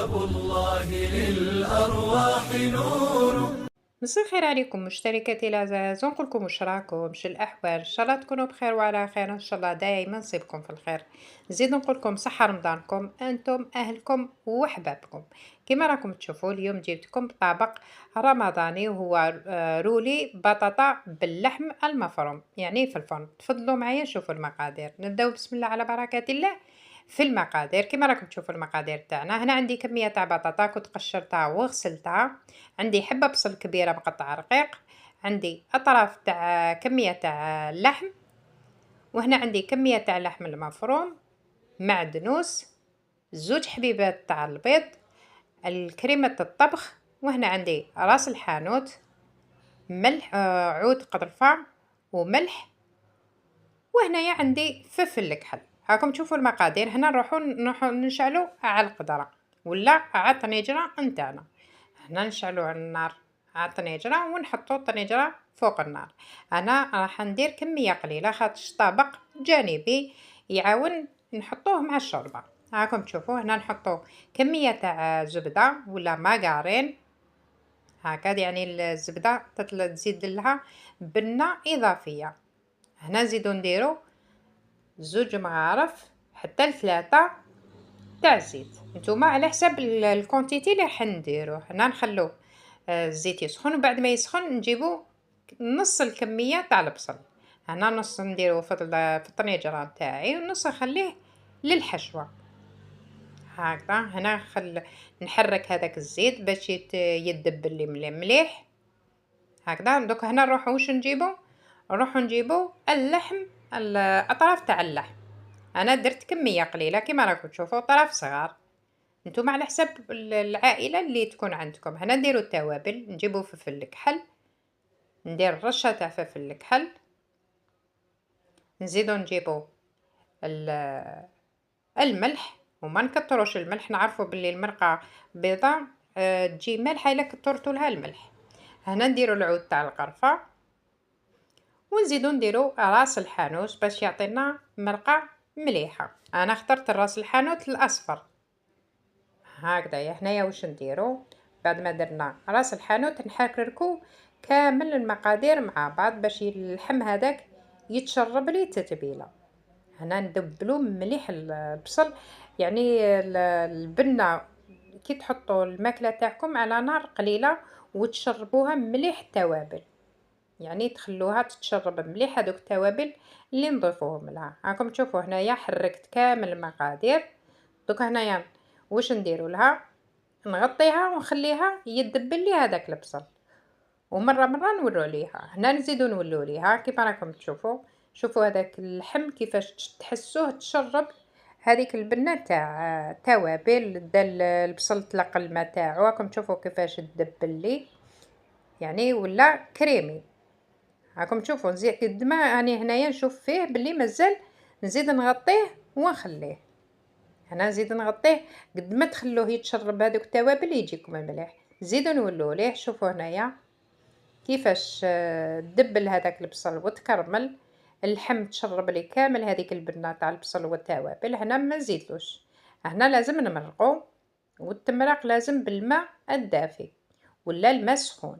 باب الله للأرواح نور. مساء الخير عليكم مشتركاتي الأعزاء، نقول لكم واش راكم، شو الأحوال؟ إن شاء الله تكونوا بخير وعلى خير، إن شاء الله دايما نصيبكم في الخير. نزيد نقول لكم صحة رمضانكم أنتم أهلكم وأحبابكم. كما راكم تشوفوا اليوم جبتكم طبق رمضاني وهو رولي بطاطا باللحم المفروم، يعني في الفرن. تفضلوا معايا شوفوا المقادير. نبداو بسم الله على بركة الله. في المقادير كما راكم تشوفوا المقادير تاعنا، هنا عندي كمية تاع بطاطا كنت قشرتها وغسلتها، عندي حبة بصل كبيرة مقطعة رقيق، عندي أطراف تاع كمية تاع اللحم، وهنا عندي كمية تاع اللحم المفروم، معدنوس، زوج حبيبات تاع البيض، الكريمة الطبخ، وهنا عندي راس الحانوت، ملح، عود قرفة وملح، وهنايا عندي فلفل الكحل. هاكم تشوفوا المقادير. هنا نروحو نشعلو على القدرة ولا على الطنجرة نتاعنا. هنا نشعلو على النار على الطنجرة ونحطو الطنجرة فوق النار. انا راح ندير كمية قليلة خاطش طبق جانبي يعاون نحطوه مع الشوربة. هاكم تشوفوا هنا نحطو كمية تاع زبدة ولا ماغارين، هكذا يعني الزبدة تزيد لها بنة إضافية. هنا نزيدو نديرو زوج مغارف حتى ل3 تاع الزيت، نتوما على حساب الكونتيتي اللي راح نديروه. هنا نخلو الزيت يسخن، وبعد ما يسخن نجيبو نص الكمية تاع البصل. هنا نص نديروه في الطنجرة تاعي، ونص نخليه للحشوة. هكذا هنا نحرك هذاك الزيت باش يدبل لي مليح هكذا. دوك هنا نروحو واش نجيبو اللحم، الاطراف تاع اللحم. انا درت كميه قليله كما راكم تشوفوا، طرف صغار. نتوما على حسب العائله اللي تكون عندكم. هنا نديرو التوابل، نجيبو فلفل الكحل، ندير رشه تاع فلفل الكحل، نزيدو نجيبو الملح، وما نكتروش الملح. نعرفوا باللي المرقه بيضاء تجي مالحه الا كثرتوا لها الملح. هنا نديرو العود تاع القرفه، ونزيدو نديرو راس الحانوت باش يعطينا مرقه مليحه. انا اخترت راس الحانوت الاصفر. هكذا هنايا واش نديرو بعد ما درنا راس الحانوت، نحركو كامل المقادير مع بعض باش اللحم هذاك يتشرب ليه التتبيله. هنا ندبلو مليح البصل، يعني البنه كي تحطوا الماكله تاعكم على نار قليله وتشربوها مليح التوابل، يعني تخلوها تتشرب مليح هذوك التوابل اللي نضيفوهم لها. راكم تشوفوا هنايا حركت كامل المقادير. دوك هنايا واش نديروا لها، نغطيها ونخليها يدبل لي هذاك البصل، ومره نولو ليها. هنا نزيدو نولو ليها كيف راكم تشوفوا. شوفوا هذاك اللحم كيفاش تحسوه تشرب هذيك البنه تاع توابل، دال البصل تلق الماء تاعو. راكم تشوفوا كيفاش تدبل لي، يعني ولا كريمي. راكم تشوفوا نزيد قد ما راني هنايا نشوف فيه باللي مازال نزيد نغطيه ونخليه. هنا نزيد نغطيه قد ما تخلوه يتشرب هذوك التوابل يجيكم مليح. زيدوا نولوا ليه. شوفوا هنايا كيفاش دبل هذاك البصل وتكرمل، اللحم تشرب لي كامل هذيك البنه تاع البصل والتوابل. هنا ما نزيدلوش، هنا لازم نمرقو، والتمرق لازم بالماء الدافي ولا الماء سخون.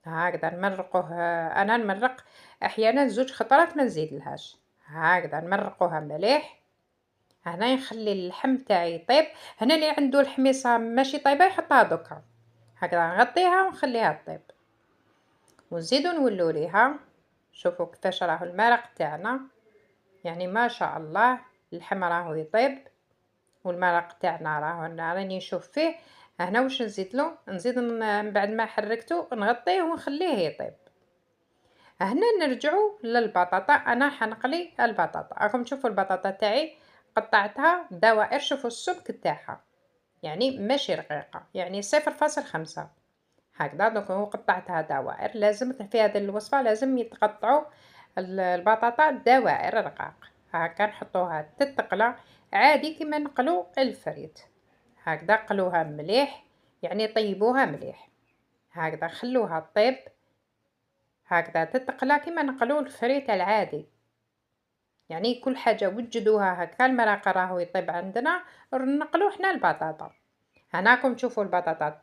هكذا نمرقوه. انا نمرق احيانا 2 خطرات ما نزيدلهاش. هكذا نمرقوها مليح. هنا نخلي اللحم تاعي يطيب. هنا اللي عنده الحميصه ماشي طيبه يحطها دوكا. هكذا نغطيها ونخليها تطيب، ونزيدو نولو ليها. شوفوا كيفاش راهو المرق تاعنا، يعني ما شاء الله اللحم راهو يطيب والمرق تاعنا راني نشوف فيه. هنا واش نزيدلو، نزيد بعد ما حركته نغطيه ونخليه يطيب. هنا نرجعو للبطاطا. انا حنقلي البطاطا. راكم تشوفوا البطاطا تاعي قطعتها دوائر. شوفوا السمك تاعها يعني ماشي رقيقه، يعني 0.5 هكذا. دونك قطعتها دوائر. لازم في هذه الوصفه لازم يتقطعوا البطاطا دوائر رقاق. هكا نحطوها تتقلى عادي كما نقلو الفريت. هكذا قلوها مليح، يعني طيبوها مليح. هكذا خلوها طيب، هكذا تتقلى كما نقلو الفريت العادي. يعني كل حاجه وجدوها هكا. المرقه راهو يطيب عندنا، نقلو حنا البطاطا. هنا راكم تشوفوا البطاطا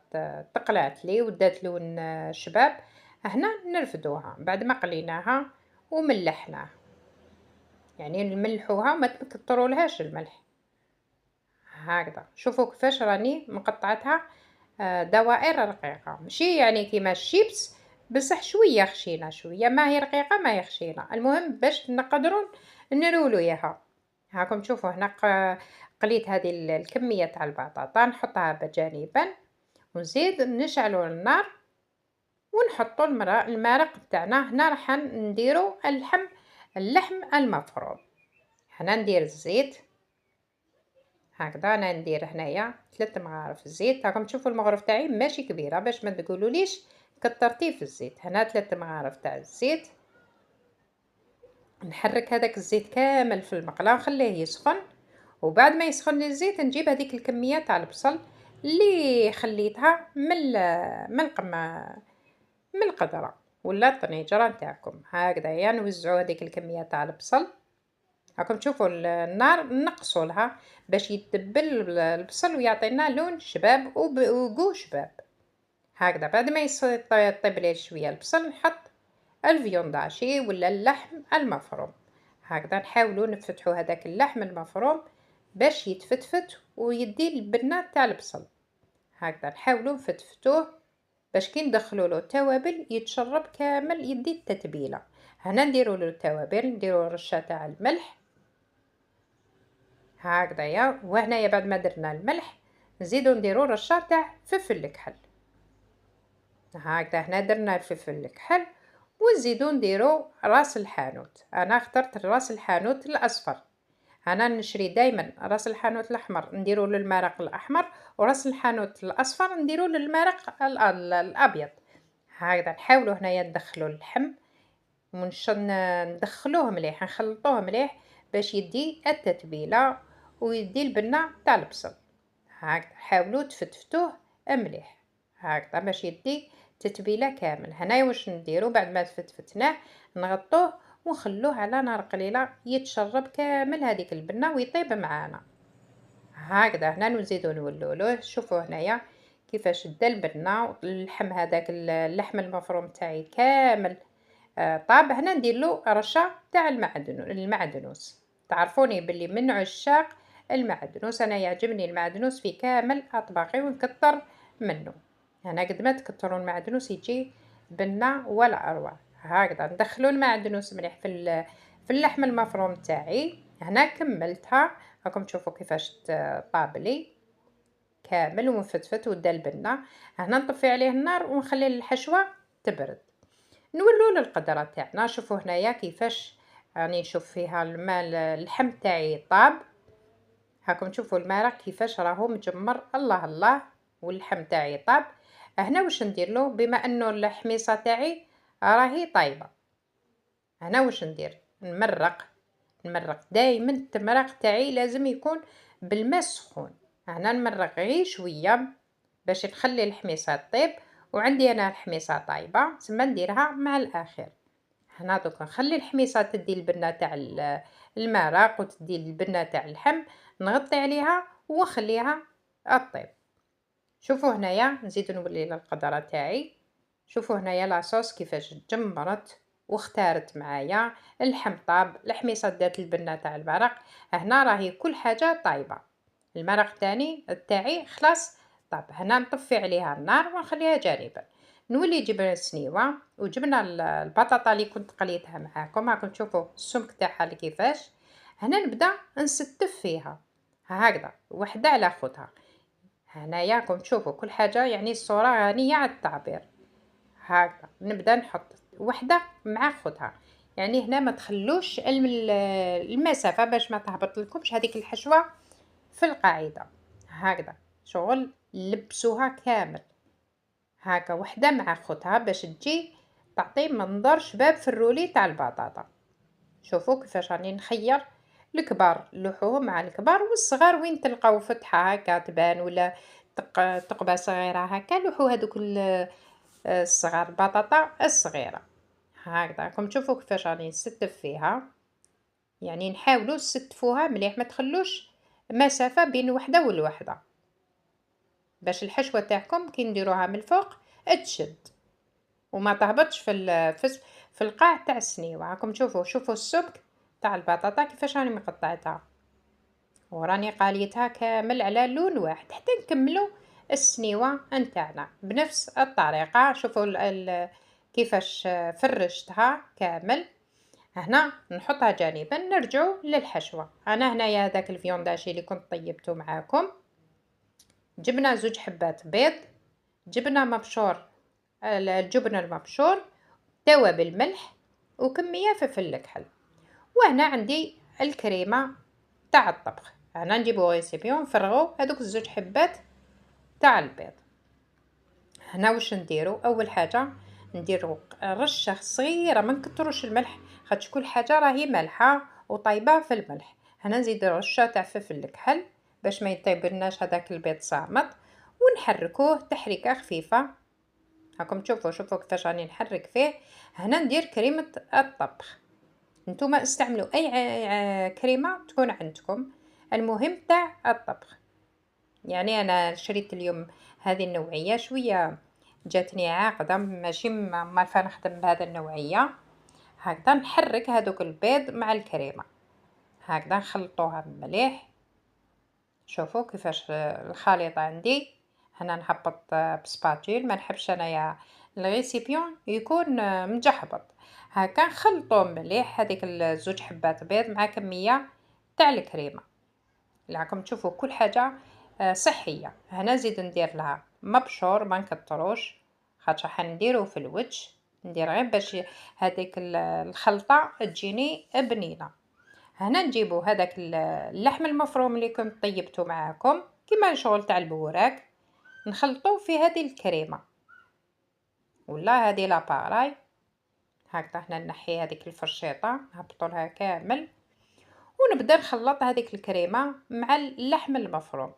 تقلعت لي ودات لون شباب. هنا نرفدوها بعد ما قليناها وملحناها، يعني نملحوها وما تكترولهاش الملح. هكذا شوفوا كيفاش راني مقطعتها دوائر رقيقة، ماشي يعني كيما الشيبس، بصح شوية خشينة، شوية ما هي رقيقة ما هي خشينة، المهم باش نقدروا نرولو اياها. هاكم تشوفوا هنا قليت هذه الكمية تاع البطاطا، نحطها بجانبا ونزيد نشعلوا النار ونحطوا المرق بتاعنا. هنا راح نديروا اللحم المفروم. هنا ندير الزيت هكذا، انا ندير هنايا 3 مغارف الزيت. راكم تشوفوا المغرف تاعي ماشي كبيره باش ما تقولوليش كترتي في الزيت. هنا 3 مغارف تاع الزيت. نحرك هذاك الزيت كامل في المقله ونخليه يسخن، وبعد ما يسخن لي الزيت نجيب هذيك الكميه تاع البصل اللي خليتها من القدره ولا الطنيجره نتاعكم. هكذا يعني نوزعوا هذيك الكميه تاع البصل. راكم تشوفوا النار نقصوا لها باش يتبل البصل ويعطينا لون شباب وقو شباب. هكذا بعد ما يطيب لي شويه البصل نحط الفيونداشي ولا اللحم المفروم. هكذا نحاولوا نفتحوا هذاك اللحم المفروم باش يتفتفت ويدي البنه تاع البصل. هكذا نحاولوا نفتفتوه باش كي ندخلوا له التوابل يتشرب كامل يدي التتبيله. هنا نديروا له التوابل، نديروا رشه تاع الملح هكذايا، وهنايا بعد ما درنا الملح نزيدو نديرو رشه تاع فلفل الكحل. هكذا هنا درنا الفلفل الكحل ونزيدو نديرو راس الحانوت. انا اخترت راس الحانوت الاصفر. انا نشري دائما راس الحانوت الاحمر نديرو للمرق الاحمر، وراس الحانوت الاصفر نديرو للمرق الابيض. هكذا نحاولوا هنايا ندخلوا اللحم ندخلوه مليح، نخلطوه مليح باش يدي التتبيله ويدي البنه تاع البصل. هكذا حاولوا تفتفتوه مليح هكذا باش يدي تتبيله كامل. هنايا واش نديرو بعد ما تفتفتناه نغطوه ونخلوه على نار قليله يتشرب كامل هذيك البنه ويطيب معانا. هكذا هنا نزيدو نولولوه. شوفوا هنايا كيفاش دا البنه واللحم، هذاك اللحم المفروم تاعي كامل طاب. هنا ندير له رشه تاع المعدنوس. تعرفوني باللي من عشاق المعدنوس، انا يعجبني المعدنوس في كامل اطباقي ونكثر منه. انا قد ما تكثروا المعدنوس يجي بنه ولا اروع. هكذا ندخلوا المعدنوس مليح في اللحم المفروم تاعي. هنا كملتها، راكم تشوفوا كيفاش طاب لي كامل ومفتفت ودا البنه. هنا نطفي عليه النار ونخلي الحشوه تبرد. نولوا للقدره تاعنا. شوفوا هنايا كيفاش راني نشوف فيها الماء اللحم تاعي طاب. هاكم تشوفوا المرق كيفاش راهو مجمر، الله الله، واللحم تاعي طاب. هنا واش ندير له بما انه الحميصه تاعي راهي طايبه. هنا واش ندير نمرق دائما التمرق تاعي لازم يكون بالماء سخون. هنا نمرق غير شويه باش نخلي الحميصه طيب، وعندي انا الحميصه طايبه تما نديرها مع الاخر. هنا دوك نخلي الحميصه تدي البنه تاع المرق وتدي البنه تاع اللحم، نغطي عليها ونخليها طيب. شوفوا هنايا نزيد نولي للقدره تاعي. شوفوا هنايا لاصوص كيفاش تجمرت واختارت معايا، اللحم طاب، الحميصه دات البنه تاع المرق. هنا راهي كل حاجه طايبه. المرق تاعي خلاص طاب. هنا نطفي عليها النار ونخليها جانبا. نولي جبنا السنيوه وجبنا البطاطا اللي كنت قليتها معاكم. راكم تشوفوا السمك تاعها كيفاش. هنا نبدا نستف فيها هكذا وحده على خوتها. هنايا راكم تشوفوا كل حاجه، يعني الصوره غنيه على التعبير. هكذا نبدا نحط وحده مع خوتها، يعني هنا ما تخلوش المسافه باش ما تهبط لكمش هذيك الحشوه في القاعده. هكذا شغل لبسوها كامل هكا وحده مع خوتها باش تجي تعطي منظر شباب في الرولي تاع البطاطا. شوفوا كيفاش راني نخير الكبار لوحوه مع الكبار، والصغار وين تلقاو فتحه هكا تبان ولا تقبه صغيره هكا لوحوا هذوك الصغار البطاطا الصغيره. هكذا راكم تشوفوا كيفاش راني نستف فيها، يعني نحاولوا نستفوها مليح ما تخلوش مسافه بين وحده والوحده. باش الحشوة تاعكم كي نديروها من الفوق تشد وما تهبطش في القاع تاع السنيوة. راكم شوفوا السمك تاع البطاطا كيفاش راني مقطعتها، وراني قاليتها كامل على لون واحد حتى نكملوا السنيوة نتاعنا بنفس الطريقة. شوفوا كيفاش فرشتها كامل. هنا نحطها جانبا، نرجعوا للحشوة. انا هنايا هذاك الفيونداشي اللي كنت طيبته معاكم، جبنا 2 حبات بيض، جبنا مبشور الجبن المبشور، توابل ملح، وكمية فلفل الكحل. وهنا عندي الكريمة تاع الطبخ. هنا نجيبو ريسيبيون نفرغو هذوك 2 حبات تاع البيض. هنا واش نديرو؟ اول حاجه نديرو رشه صغيره، ما نكتروش الملح خاطش كل حاجه راهي مالحه وطايبه في الملح. هنا نزيد رشه تاع فلفل الكحل باش ما يطيبلناش هذاك البيض صامت، ونحركوه تحريكه خفيفه. راكم شوفوا كيفاش راني نحرك فيه. هنا ندير كريمه الطبخ. نتوما استعملوا اي كريمه تكون عندكم، المهم تاع الطبخ. يعني انا شريت اليوم هذه النوعيه شويه جاتني عاقده، ماشي مالفه نخدم بهذا النوعيه. هكذا نحرك هذوك البيض مع الكريمه، هكذا نخلطوها مليح. شوفوا كيفاش الخليطه عندي. هنا نهبط بسباتيل، ما نحبش انايا الريسيبيون يكون مجحبط. هكا نخلطوه مليح هذيك 2 حبات بيض مع كميه تاع الكريمه. راكم تشوفوا كل حاجه صحيه. هنا نزيد ندير لها مبشور، ما نكتروش خاطر حنديرو في الوجه، ندير غير باش هذيك الخلطه تجيني بنينه. هنا نجيبو هذاك اللحم المفروم اللي كنت طيبته معاكم كيما الشغل تاع البوراك، نخلطوه في هذه الكريمه ولا هذه لاباراي. هكذا هنا نحي هذيك الفرشيطه نهبطوا لها كامل، ونبدا نخلط هذيك الكريمه مع اللحم المفروم.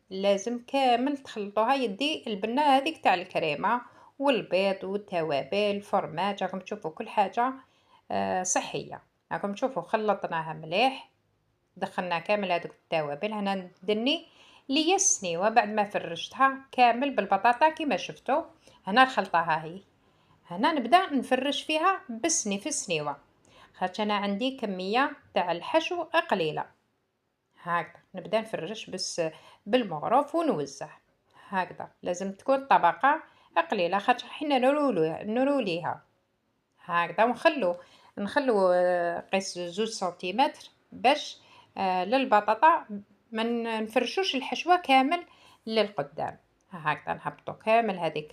لازم كامل تخلطوها، يدي البنه هذيك تاع الكريمه والبيض والتوابل الفرماج. راكم تشوفوا كل حاجه صحيه. راكم تشوفوا خلطناها مليح، دخلنا كامل هذوك التوابل. هنا ندني ليا السنيوه بعد ما فرشتها كامل بالبطاطا كيما شفتوا. هنا الخلطه هاهي. هنا نبدا نفرش فيها بسني في السنيوه خاطر انا عندي كميه تاع الحشو قليله. هكذا نبدا نفرش بس بالمغرف ونوزع. هكذا لازم تكون طبقه قليله خاطر حنا نروليها هكذا، نخلو قيس 2 سنتيمتر باش للبطاطا ما نفرشوش الحشوه كامل للقدام. هكذا نهبطو كامل هذيك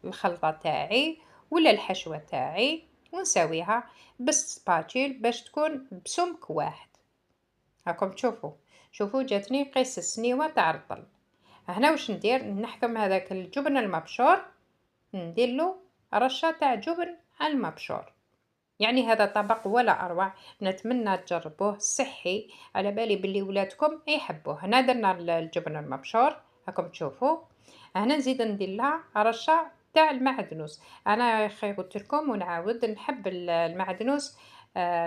الخلطه تاعي ولا الحشوه تاعي ونسويها بالسباتيل باش تكون بسمك واحد. راكم شوفوا جاتني قيس السنيوه تاع الظل. هنا واش ندير؟ نحكم هذاك الجبن المبشور، ندير له رشه تاع جبن المبشور. يعني هذا طبق ولا اروع، نتمنى تجربوه صحي، على بالي باللي ولادكم يحبوه. هنا درنا الجبن المبشور راكم تشوفوا. هنا نزيد ندير لها رشه تاع المعدنوس. انا يا اخي قلت لكم ونعاود نحب المعدنوس،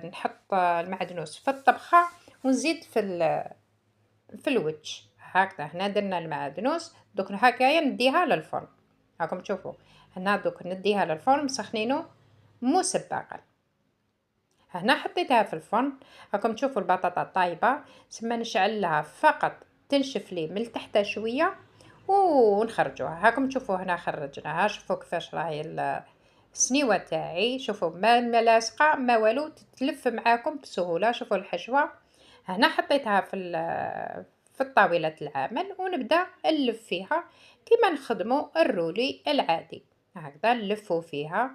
نحط المعدنوس في الطبخه ونزيد في الوجه. هكذا هنا درنا المعدنوس، دوك هكايا نديها للفرن. راكم تشوفوا هنا دوك نديها للفرن مسخنينه مسبقا. هنا حطيتها في الفرن. راكم تشوفوا البطاطا طايبه، سما نشعل لها فقط تنشف لي من تحت شويه ونخرجوها. هاكم تشوفوا هنا خرجناها. شوفوا كيفاش راهي السنيوه تاعي. شوفوا ما لاصقه ما والو، تتلف معاكم بسهوله. شوفوا الحشوه هنا حطيتها في الطاوله العمل، ونبدا نلف فيها كيما نخدموا الرولي العادي. هكذا نلفوا فيها،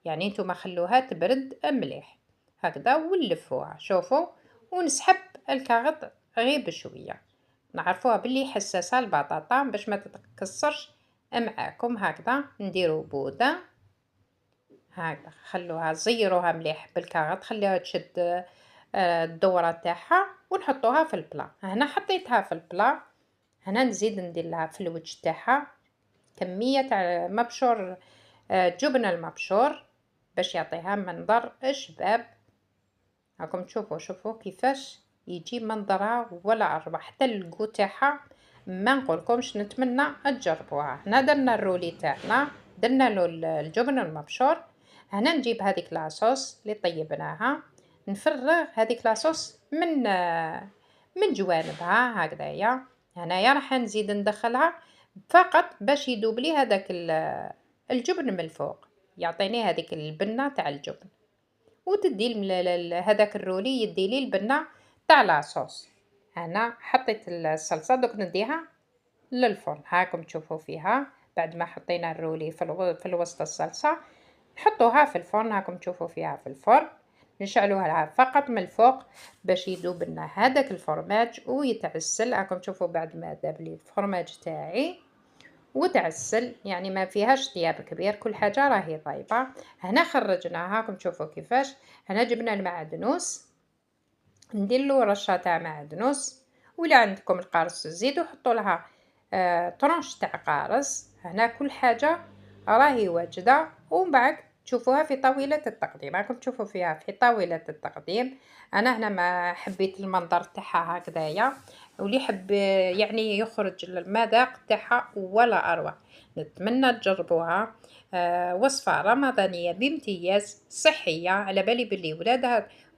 يعني نتوما خلوها تبرد مليح هكذا ونلفوها. شوفوا ونسحب الكاغط غير بشويه، نعرفوها باللي حساسه البطاطا باش ما تتكسرش معاكم. هكذا نديروا بوده هكذا، خلوها زيروها مليح بالكاغط، خليها تشد الدوره تاعها ونحطوها في البلا. هنا حطيتها في البلا. هنا نزيد ندير لها في الوجه تاعها كميه تاع مبشور جبن المبشور باش يعطيها منظر شباب. راكم شوفوا كيفاش يجي منظرها ولا اروع، حتى الكو تاعها ما نقولكمش، نتمنى تجربوها. هنا درنا الرولي تاعنا، درنا له الجبن المبشور. هنا نجيب هذيك لاصوص اللي طيبناها، نفرغ هذيك لاصوص من جوانبها هكذايا. هنايا راح نزيد ندخلها فقط باش يذوب لي هذاك الجبن من الفوق، يعطيني هذيك البنه تاع الجبن. وتدي هذاك الرولي يدي لي البنه تاع لاصوص. انا حطيت الصلصه، دوك نديها للفرن. هاكم تشوفوا فيها بعد ما حطينا الرولي في الوسط الصلصه، نحطوها في الفرن. هاكم تشوفوا فيها في الفرن، نشعلوها لها فقط من الفوق باش يذوب لنا هذاك الفرماج ويتعسل. هاكم تشوفوا بعد ما ذاب لي الفرماج تاعي وتعسل، يعني ما فيهاش طياب كبير، كل حاجه راهي طيبه. هنا خرجناها، هاكم تشوفوا كيفاش. هنا جبنا المعدنوس، ندير له رشه تاع معدنوس، ولا عندكم القارص زيدوا حطوا لها طرونش تاع قارص. هنا كل حاجه راهي واجده. ومن بعد تشوفوها في طاوله التقديم. راكم تشوفوا فيها في طاوله التقديم. انا هنا ما حبيت المنظر تاعها هكذايا، واللي يحب يعني يخرج المذاق تاعها ولا اروع. نتمنى تجربوها. وصفه رمضانيه بامتياز، صحيه، على بالي باللي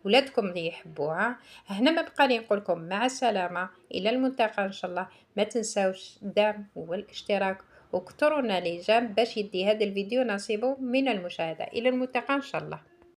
ولادكم اللي يحبوها. هنا ما بقى لي نقول لكم مع السلامه، الى الملتقى ان شاء الله. ما تنساوش الدعم والاشتراك، وكترونا لي جيم باش يدي هذا الفيديو نصيبه من المشاهده. الى الملتقى ان شاء الله.